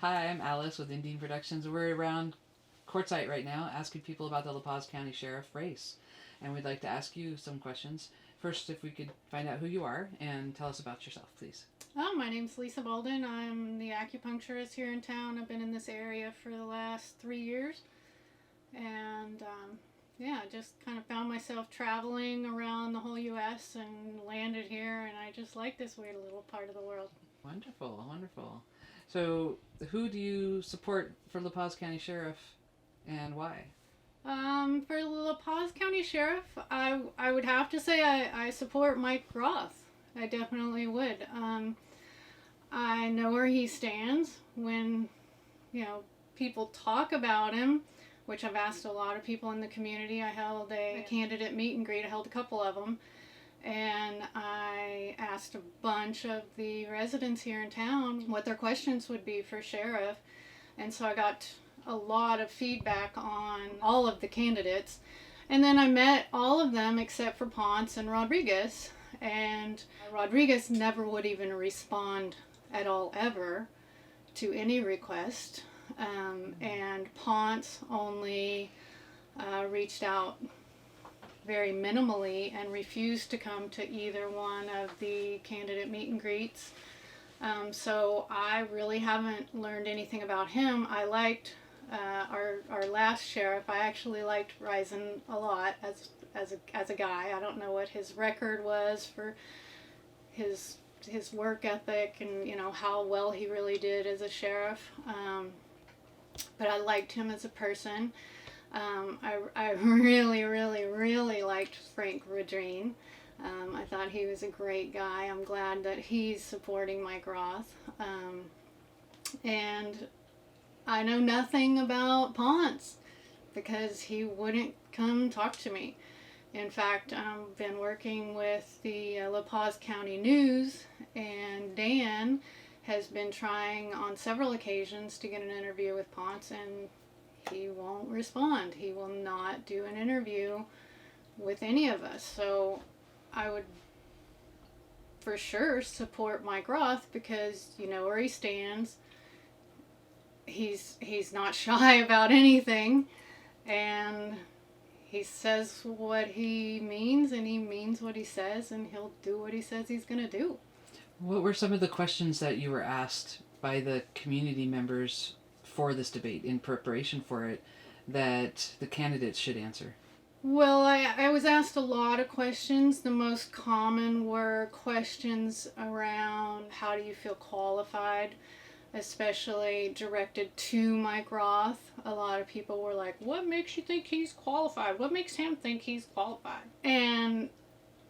Hi, I'm Alice with Indian Productions. We're around Quartzsite right now asking people about the La Paz County Sheriff race. And we'd like to ask you some questions. First, if we could find out who you are and tell us about yourself, please. Oh, my name's Leesa Bolden. I'm the acupuncturist here in town. I've been in this area for the last 3 years. And yeah, just kind of found myself traveling around the whole U.S. and landed here. And I just like this weird little part of the world. Wonderful, wonderful. So, who do you support for La Paz County Sheriff and why? For the La Paz County Sheriff, I would have to say I support Mike Roth. I definitely would. I know where he stands when, people talk about him, which I've asked a lot of people in the community. I held a candidate meet and greet. I held a couple of them. And I asked a bunch of the residents here in town what their questions would be for sheriff. And so I got a lot of feedback on all of the candidates. And then I met all of them except for Ponce and Rodriguez. And Rodriguez never would even respond at all ever to any request. And Ponce only reached out very minimally and refused to come to either one of the candidate meet and greets. So I really haven't learned anything about him. I liked our last sheriff. I actually liked Risen a lot as a guy. I don't know what his record was for his work ethic and how well he really did as a sheriff. But I liked him as a person. I really, really, really liked Frank Radrine. I thought he was a great guy. I'm glad that he's supporting Mike Roth. And I know nothing about Ponce because he wouldn't come talk to me. In fact, I've been working with the La Paz County News, and Dan has been trying on several occasions to get an interview with Ponce, and he won't respond. He will not do an interview with any of us. So I would for sure support Mike Roth because you know where he stands. He's not shy about anything, and he says what he means, and he means what he says, and he'll do what he says he's going to do. What were some of the questions that you were asked by the community members for this debate in preparation for it that the candidates should answer? Well, I was asked a lot of questions. The most common were questions around how do you feel qualified, especially directed to Mike Roth. A lot of people were like, what makes you think he's qualified? What makes him think he's qualified? And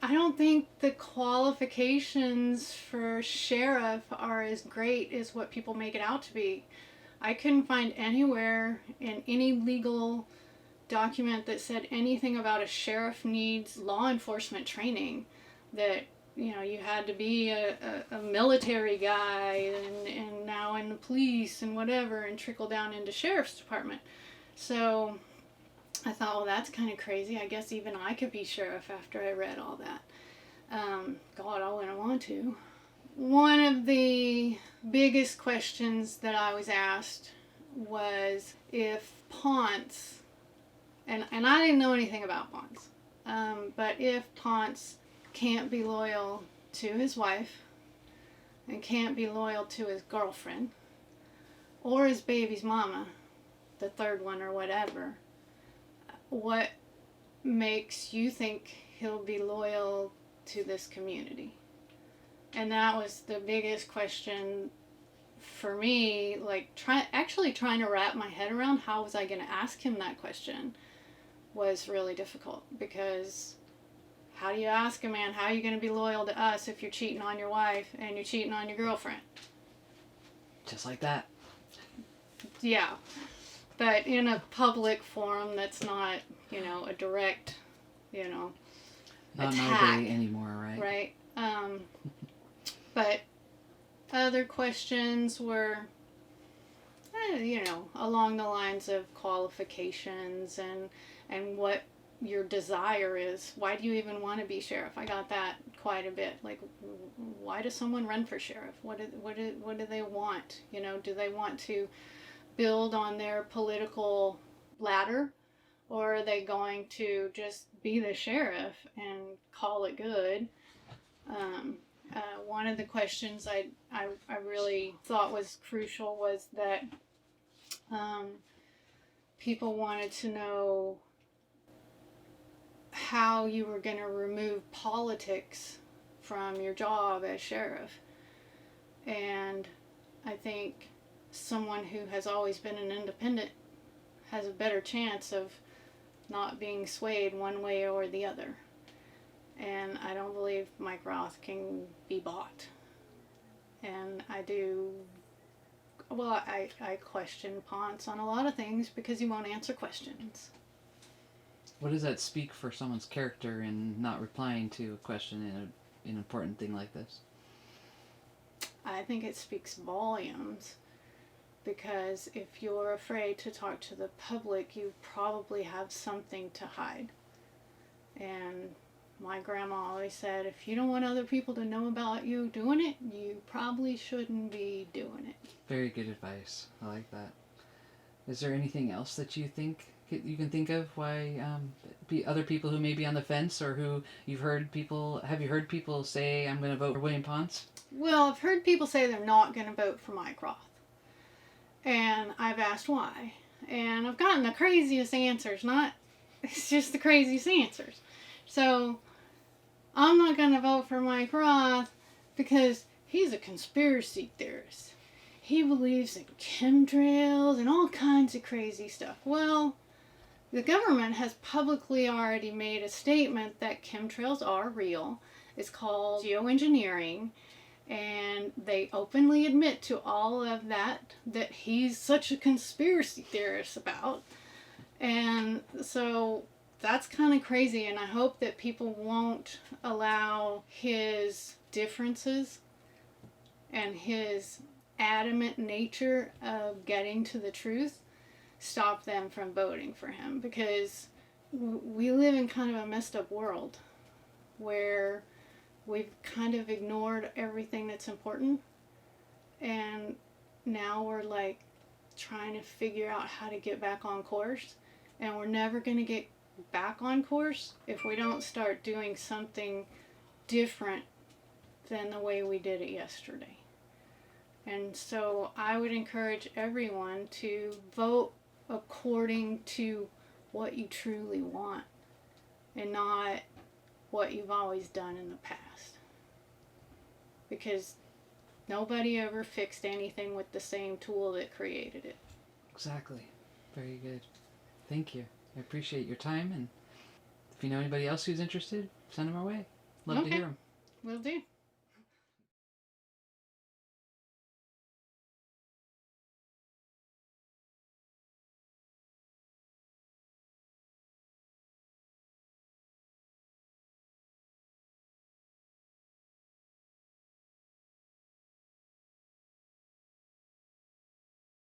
I don't think the qualifications for sheriff are as great as what people make it out to be. I couldn't find anywhere in any legal document that said anything about a sheriff needs law enforcement training, that you had to be a military guy and now in the police and whatever and trickle down into sheriff's department. So I thought, well, that's kind of crazy. I guess even I could be sheriff after I read all that. God, I wouldn't want to. One of the biggest questions that I was asked was if Ponce, and I didn't know anything about Ponce, but if Ponce can't be loyal to his wife and can't be loyal to his girlfriend or his baby's mama, the third one or whatever, what makes you think he'll be loyal to this community? And that was the biggest question for me, like trying to wrap my head around how was I going to ask him that question was really difficult, because how do you ask a man, how are you going to be loyal to us if you're cheating on your wife and you're cheating on your girlfriend? Just like that. Yeah. But in a public forum that's not, a direct, Not attack. my day anymore, right? Right. But other questions were, along the lines of qualifications and what your desire is. Why do you even want to be sheriff? I got that quite a bit. Like, why does someone run for sheriff? What do they want? You know, do they want to build on their political ladder, or are they going to just be the sheriff and call it good? One of the questions I really thought was crucial was that people wanted to know how you were going to remove politics from your job as sheriff. And I think someone who has always been an independent has a better chance of not being swayed one way or the other. And I don't believe Mike Roth can be bought. And I question Ponce on a lot of things because he won't answer questions. What does that speak for someone's character in not replying to a question in an important thing like this? I think it speaks volumes, because if you're afraid to talk to the public, you probably have something to hide. And my grandma always said, if you don't want other people to know about you doing it, you probably shouldn't be doing it. Very good advice. I like that. Is there anything else that you can think of why other people who may be on the fence, or who have you heard people say, I'm going to vote for William Ponce? Well, I've heard people say they're not going to vote for Mike Roth. And I've asked why. And I've gotten the craziest answers. It's just the craziest answers. So, I'm not going to vote for Mike Roth because he's a conspiracy theorist. He believes in chemtrails and all kinds of crazy stuff. Well, the government has publicly already made a statement that chemtrails are real. It's called geoengineering. And they openly admit to all of that he's such a conspiracy theorist about. And so that's kind of crazy, and I hope that people won't allow his differences and his adamant nature of getting to the truth stop them from voting for him, because we live in kind of a messed up world where we've kind of ignored everything that's important, and now we're like trying to figure out how to get back on course, and we're never going to get back on course if we don't start doing something different than the way we did it yesterday. And so I would encourage everyone to vote according to what you truly want and not what you've always done in the past. Because nobody ever fixed anything with the same tool that created it. Exactly. Very good. Thank you. I appreciate your time, and if you know anybody else who's interested, send them our way. Love to hear them. Will do.